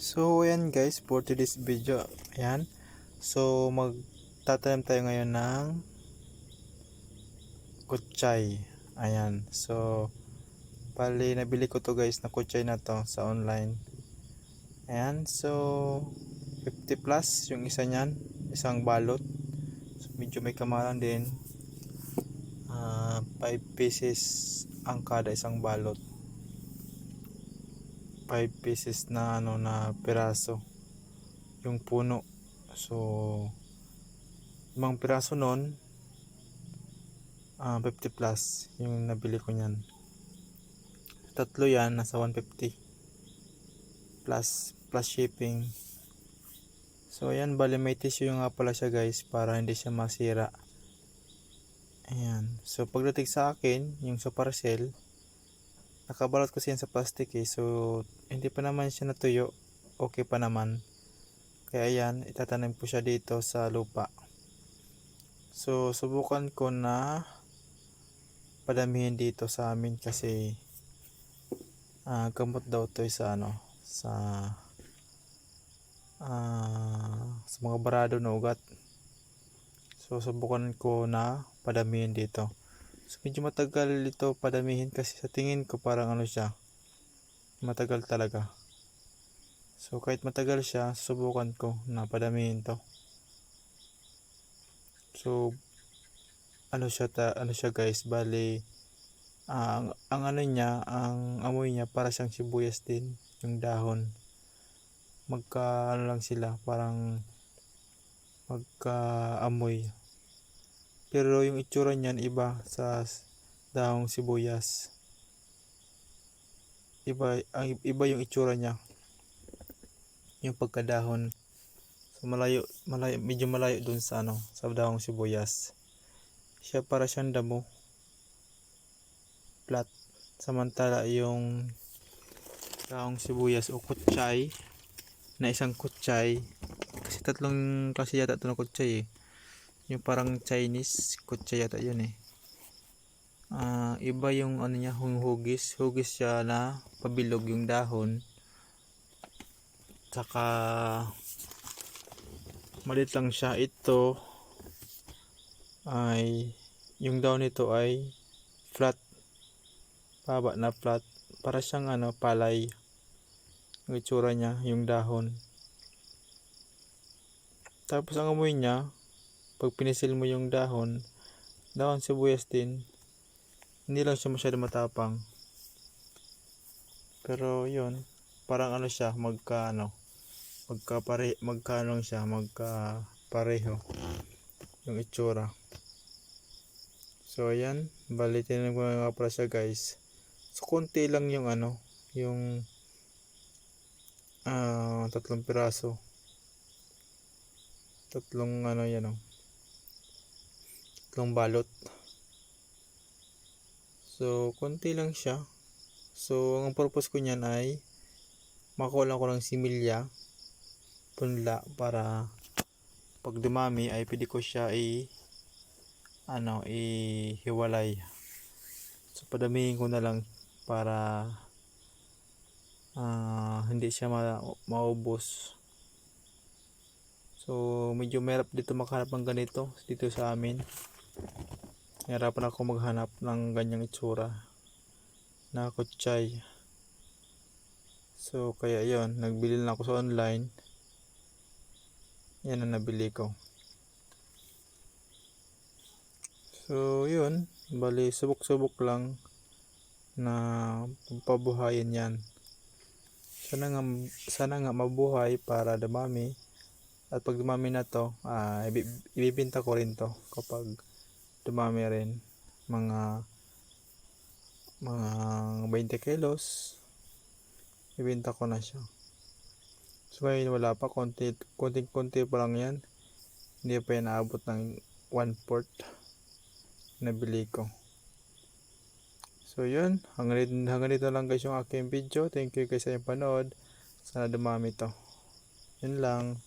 So ayan guys, for today's video, ayan. So magtatanim tayo ngayon ng kutsay. Ayan. So bali nabili ko to guys na kutsay na to sa online. Ayan. So 50 plus yung isa niyan, isang balot. So medyo may kamaran din. 5 pieces ang kada isang balot. 5 pieces na na piraso yung puno. So 5 piraso nun, 50 plus yung nabili ko niyan. Tatlo yan, nasa 150 plus shipping. So ayan, bali may tissue nga pala siya guys para hindi siya masira. Ayan. So pagdating sa akin, yung sa parcel, nakabalot kasi yan sa plastic so hindi pa naman siya natuyo, okay pa naman. Kaya ayan, itatanim ko siya dito sa lupa. So subukan ko na padamihin dito sa amin kasi gamot daw to sa sa mga barado na ugat. So subukan ko na padamihin dito. So medyo matagal ito padamihin kasi sa tingin ko parang siya, matagal talaga. So kahit matagal siya, subukan ko na padamihin to. So ano siya guys, bali ang ang amoy niya para siyang sibuyas din, yung dahon. Lang sila, parang magka-amoy. Pero yung itsura niyan iba sa dahong sibuyas. Iba yung itsura niya. Yung pagkadahon. So medyo malayo dun sa sa dahong sibuyas. Siya para siyang damo. Flat. Samantala yung dahong sibuyas o kutsay, na isang kutsay, kasi tatlong klase yata ito ng kutsay yung parang Chinese kutsay yata yun iba yung niya, hugis siya na pabilog yung dahon, saka malit lang siya. Ito ay yung dahon nito ay flat, paba na flat, para siyang palay yung itsura niya, yung dahon. Tapos ang amoy niya, pag pinisil mo yung dahon sibuyas din, hindi lang siya masyado matapang. Pero yun, parang siya, magkapareho yung itsura. So ayan, bali tinan ko nga pala siya guys. So konti lang yung yung 3 piraso. Tatlong yan tatlong balot. So konti lang siya. So ang purpose ko niyan ay makuha lang ko ng similya, punla, para pag dumami ay pwede ko siya ihiwalay. So padamihin ko na lang para hindi siya maubos. So medyo mahirap dito makahanap ng ganito dito sa amin. Nahirapan ako maghanap ng ganyang itsura na kutsay. So kaya yon, nagbili lang ako sa online. Yan ang nabili ko. So yun, bali subok-subok lang na pabuhayin yan. Sana nga mabuhay para dumami. At pag dumami na to, ibibenta ko rin to kapag dumami rin. Mga 20 kilos, ibenta ko na siya. So ngayon wala pa, konti pa lang yan. Hindi pa yan naabot ng 1/4 nabili ko. So yun, hanggang dito lang guys yung aking video. Thank you guys sa panood. Sana dumami to. Yun lang.